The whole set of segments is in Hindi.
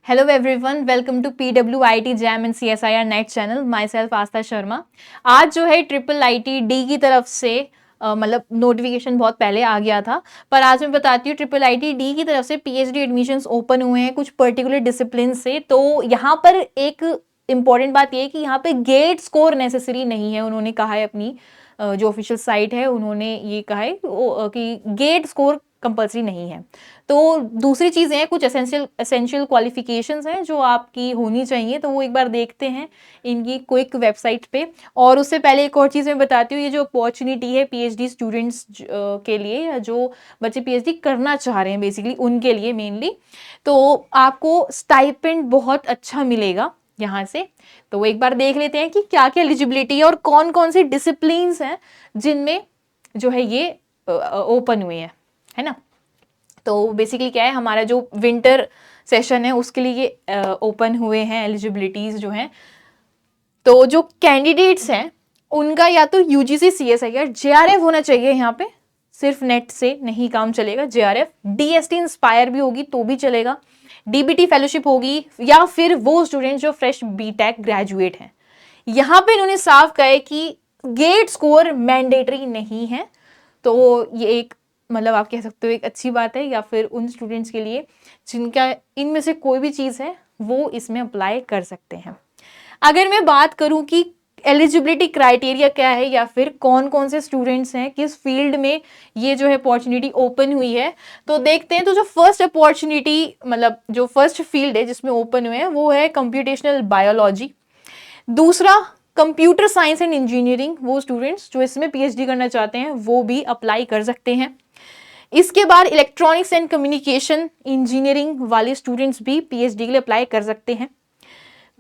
Hello everyone, welcome to PWIT JAM and CSIR NET channel. Myself Astha Sharma. आज जो है ट्रिपल आईटी डी की तरफ से मतलब नोटिफिकेशन बहुत पहले आ गया था, पर आज मैं बताती हूँ ट्रिपल आईटी डी की तरफ से पीएचडी एडमिशन्स ओपन हुए हैं कुछ पर्टिकुलर डिसिप्लिन से. तो यहाँ पर एक इंपॉर्टेंट बात यह है कि यहाँ पे गेट स्कोर नेसेसरी नहीं है. उन्होंने कहा है अपनी जो ऑफिशियल साइट है उन्होंने ये कहा है कि गेट स्कोर कंपल्सरी नहीं है. तो दूसरी चीज़ें हैं, कुछ एसेंशियल क्वालिफिकेशंस हैं जो आपकी होनी चाहिए, तो वो एक बार देखते हैं इनकी क्विक वेबसाइट पे. और उससे पहले एक और चीज़ मैं बताती हूँ, ये जो अपॉर्चुनिटी है पीएचडी स्टूडेंट्स के लिए, या जो बच्चे पीएचडी करना चाह रहे हैं बेसिकली उनके लिए मेनली, तो आपको स्टाइपेंड बहुत अच्छा मिलेगा यहाँ से. तो वो एक बार देख लेते हैं कि क्या क्या एलिजिबिलिटी है और कौन कौन से डिसिप्लिन्स हैं जिनमें जो है ये ओपन हुए हैं, है ना. तो बेसिकली क्या है, हमारा जो विंटर सेशन है उसके लिए ये ओपन हुए हैं एलिजिबिलिटीज़ जो हैं. तो जो कैंडिडेट्स हैं उनका या तो यूजीसी सीएसआईआर जेआरएफ होना चाहिए. यहाँ पे सिर्फ नेट से नहीं काम चलेगा, जेआरएफ डीएसटी इंस्पायर भी होगी तो भी चलेगा, डीबीटी फेलोशिप होगी, या फिर वो स्टूडेंट जो फ्रेश बीटेक ग्रेजुएट हैं. यहाँ पे इन्होंने साफ कहा है कि गेट स्कोर मैंडेटरी नहीं है. तो ये एक मतलब आप कह सकते हो एक अच्छी बात है, या फिर उन स्टूडेंट्स के लिए जिनका इनमें से कोई भी चीज़ है वो इसमें अप्लाई कर सकते हैं. अगर मैं बात करूं कि एलिजिबिलिटी क्राइटेरिया क्या है, या फिर कौन कौन से स्टूडेंट्स हैं, किस फील्ड में ये जो है अपॉर्चुनिटी ओपन हुई है, तो देखते हैं. तो जो फर्स्ट अपॉर्चुनिटी मतलब जो फर्स्ट फील्ड है जिसमें ओपन हुए हैं वो है कंप्यूटेशनल बायोलॉजी. दूसरा कंप्यूटर साइंस एंड इंजीनियरिंग, वो स्टूडेंट्स जो इसमें पीएचडी करना चाहते हैं वो भी अप्लाई कर सकते हैं. इसके बाद इलेक्ट्रॉनिक्स एंड कम्युनिकेशन इंजीनियरिंग वाले स्टूडेंट्स भी पीएचडी के लिए अप्लाई कर सकते हैं.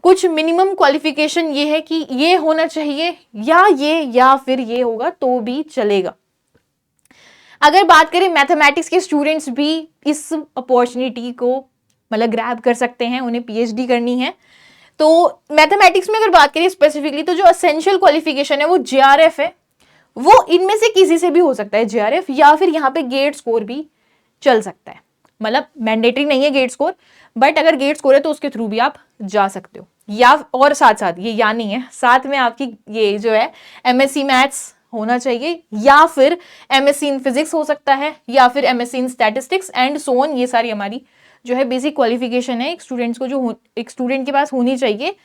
कुछ मिनिमम क्वालिफिकेशन ये है कि ये होना चाहिए या फिर ये होगा तो भी चलेगा. अगर बात करें मैथमेटिक्स के स्टूडेंट्स भी इस अपॉर्चुनिटी को मतलब ग्रैब कर सकते हैं, उन्हें पीएचडी करनी है. तो मैथमेटिक्स में अगर बात करें स्पेसिफिकली, तो जो एसेंशियल क्वालिफिकेशन है वो जेआरएफ है. वो इनमें से किसी से भी हो सकता है जेआरएफ, या फिर यहाँ पे गेट स्कोर भी चल सकता है. मतलब मैंडेटरी नहीं है गेट स्कोर, बट अगर गेट स्कोर है तो उसके थ्रू भी आप जा सकते हो. या और साथ साथ ये या नहीं है, साथ में आपकी ये जो है एमएससी मैथ्स होना चाहिए, या फिर एमएससी इन फिजिक्स हो सकता है, या फिर MSc in statistics and so on. ये सारी हमारी जो है बेसिक क्वालिफिकेशन है एक स्टूडेंट्स को, जो एक स्टूडेंट के पास होनी चाहिए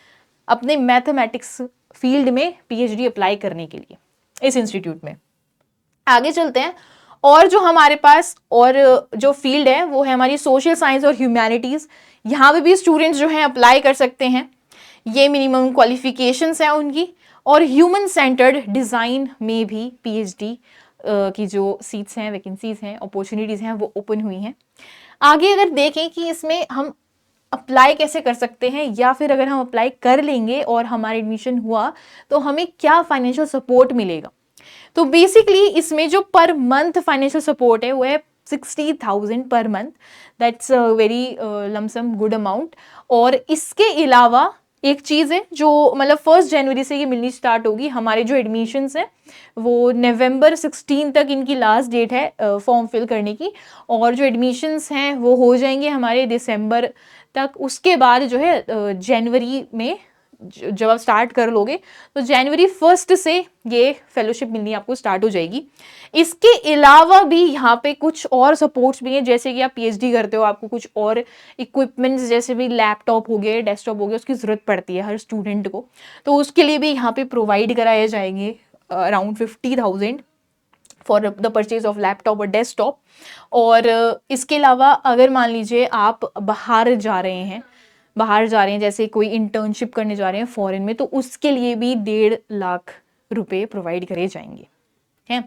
अपने मैथमेटिक्स फील्ड में पीएचडी अप्लाई करने के लिए इस इंस्टीट्यूट में. आगे चलते हैं. और जो हमारे पास और जो फील्ड है वो है हमारी सोशल साइंस और ह्यूमैनिटीज़. यहाँ पे भी स्टूडेंट्स जो हैं अप्लाई कर सकते हैं. ये मिनिमम क्वालिफिकेशंस हैं उनकी. और ह्यूमन सेंटर्ड डिज़ाइन में भी पीएचडी की जो सीट्स हैं, वैकेंसीज हैं, अपॉर्चुनिटीज़ हैं वो ओपन हुई हैं. आगे अगर देखें कि इसमें हम अप्लाई कैसे कर सकते हैं, या फिर अगर हम अप्लाई कर लेंगे और हमारा एडमिशन हुआ तो हमें क्या फाइनेंशियल सपोर्ट मिलेगा, तो बेसिकली इसमें जो पर मंथ फाइनेंशियल सपोर्ट है वो है 60,000 per month. That's a very lump sum good amount. और इसके अलावा एक चीज़ है जो मतलब 1 जनवरी से ये मिलनी स्टार्ट होगी. हमारे जो एडमिशन्स हैं वो नवंबर 16 तक इनकी लास्ट डेट है फॉर्म फिल करने की, और जो एडमिशन्स हैं वो हो जाएंगे हमारे दिसंबर तक. उसके बाद जो है जनवरी में जब आप स्टार्ट कर लोगे तो जनवरी 1 से ये फेलोशिप मिलनी आपको स्टार्ट हो जाएगी. इसके अलावा भी यहाँ पे कुछ और सपोर्ट्स भी हैं, जैसे कि आप पीएचडी करते हो आपको कुछ और इक्विपमेंट्स जैसे भी लैपटॉप हो गए, डेस्कटॉप हो गया, उसकी ज़रूरत पड़ती है हर स्टूडेंट को. तो उसके लिए भी यहाँ पे प्रोवाइड कराए जाएंगे around 50,000 for the purchase of laptop और डेस्कटॉप. और इसके अलावा अगर मान लीजिए आप बाहर जा रहे हैं जैसे कोई इंटर्नशिप करने जा रहे हैं फॉरेन में, तो उसके लिए भी 1.5 लाख रुपए प्रोवाइड करे जाएंगे. हैं.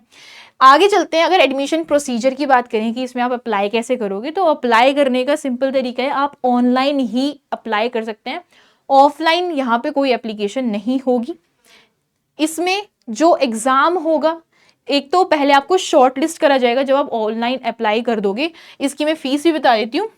आगे चलते हैं. अगर एडमिशन प्रोसीजर की बात करें कि इसमें आप अप्लाई कैसे करोगे, तो अप्लाई करने का सिंपल तरीका है, आप ऑनलाइन ही अप्लाई कर सकते हैं. ऑफलाइन यहाँ पे कोई एप्लीकेशन नहीं होगी. इसमें जो एग्ज़ाम होगा, एक तो पहले आपको शॉर्ट लिस्ट करा जाएगा जब आप ऑनलाइन अप्लाई कर दोगे. इसकी मैं फीस भी बता देती हूँ.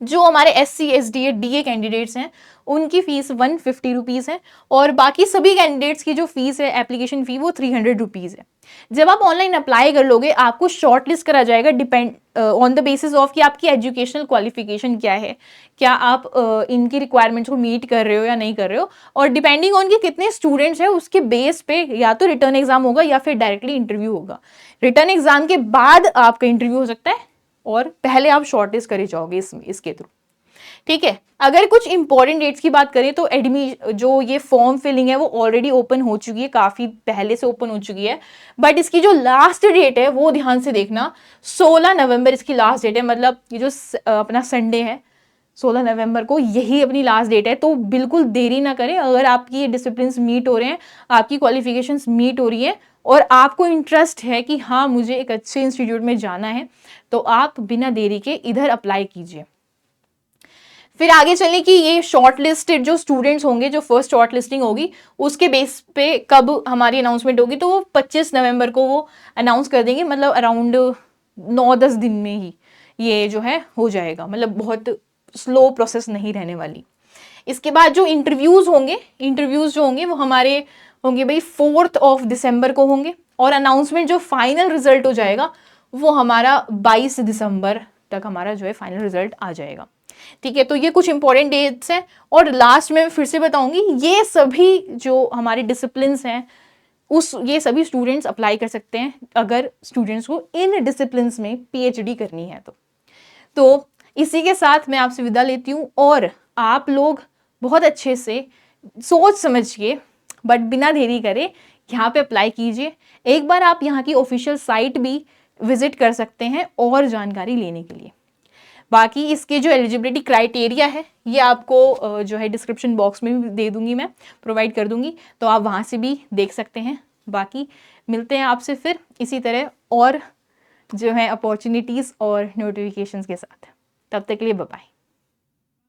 जो हमारे SC SDA DA कैंडिडेट्स हैं उनकी फीस 150 रुपीज़ है और बाकी सभी कैंडिडेट्स की जो फीस है एप्लीकेशन फ़ी वो 300 रुपीज़ है। जब आप ऑनलाइन अप्लाई कर लोगे आपको शॉर्ट लिस्ट करा जाएगा depend on the basis of कि आपकी एजुकेशनल क्वालिफिकेशन क्या है, क्या आप इनकी रिक्वायरमेंट्स को मीट कर रहे हो या नहीं कर रहे हो, और डिपेंडिंग ऑन कि कितने स्टूडेंट्स हैं उसके बेस पे या तो रिटर्न एग्जाम होगा या फिर डायरेक्टली इंटरव्यू होगा। रिटर्न एग्जाम के बाद आपका इंटरव्यू हो सकता है और पहले आप शॉर्ट लिस्ट करे जाओगे इसके थ्रू। ठीक है, अगर कुछ इंपॉर्टेंट डेट्स की बात करें तो जो ये फॉर्म फिलिंग है वो ऑलरेडी ओपन हो चुकी है, काफ़ी पहले से ओपन हो चुकी है, बट इसकी जो लास्ट डेट है वो ध्यान से देखना, 16 नवंबर इसकी लास्ट डेट है। मतलब ये जो अपना संडे है 16 नवंबर को यही अपनी लास्ट डेट है, तो बिल्कुल देरी ना करें। अगर आपकी ये डिसिप्लिन मीट हो रहे हैं, आपकी क्वालिफिकेशंस मीट हो रही है और आपको इंटरेस्ट है कि हाँ मुझे एक अच्छे इंस्टीट्यूट में जाना है, तो आप बिना देरी के इधर अप्लाई कीजिए। फिर आगे चले कि ये शॉर्ट लिस्टेड जो स्टूडेंट्स होंगे, जो फर्स्ट शॉर्ट लिस्टिंग होगी उसके बेस पे कब हमारी अनाउंसमेंट होगी, तो वो 25 नवंबर को वो अनाउंस कर देंगे। मतलब अराउंड 9-10 दिन में ही ये जो है हो जाएगा, मतलब बहुत स्लो प्रोसेस नहीं रहने वाली। इसके बाद जो इंटरव्यूज़ जो होंगे वो हमारे होंगे भाई 4 दिसंबर को होंगे, और अनाउंसमेंट जो फाइनल रिजल्ट हो जाएगा वो हमारा 22 दिसंबर तक हमारा जो है फाइनल रिजल्ट आ जाएगा। ठीक है, तो ये कुछ इंपॉर्टेंट डेट्स हैं। और लास्ट में फिर से बताऊंगी, ये सभी जो हमारे डिसिप्लिन्स हैं ये सभी स्टूडेंट्स अप्लाई कर सकते हैं अगर स्टूडेंट्स को इन डिसिप्लिन्स में PhD करनी है तो इसी के साथ मैं आपसे विदा लेती हूँ, और आप लोग बहुत अच्छे से सोच समझिए बट बिना देरी करे यहाँ पे अप्लाई कीजिए। एक बार आप यहाँ की ऑफिशियल साइट भी विजिट कर सकते हैं और जानकारी लेने के लिए। बाकी इसके जो एलिजिबिलिटी क्राइटेरिया है ये आपको जो है डिस्क्रिप्शन बॉक्स में भी दे दूंगी, मैं प्रोवाइड कर दूंगी, तो आप वहाँ से भी देख सकते हैं। बाकी मिलते हैं आपसे फिर इसी तरह और जो है अपॉर्चुनिटीज़ और नोटिफिकेशंस के साथ। तब तक के लिए बाय बाय।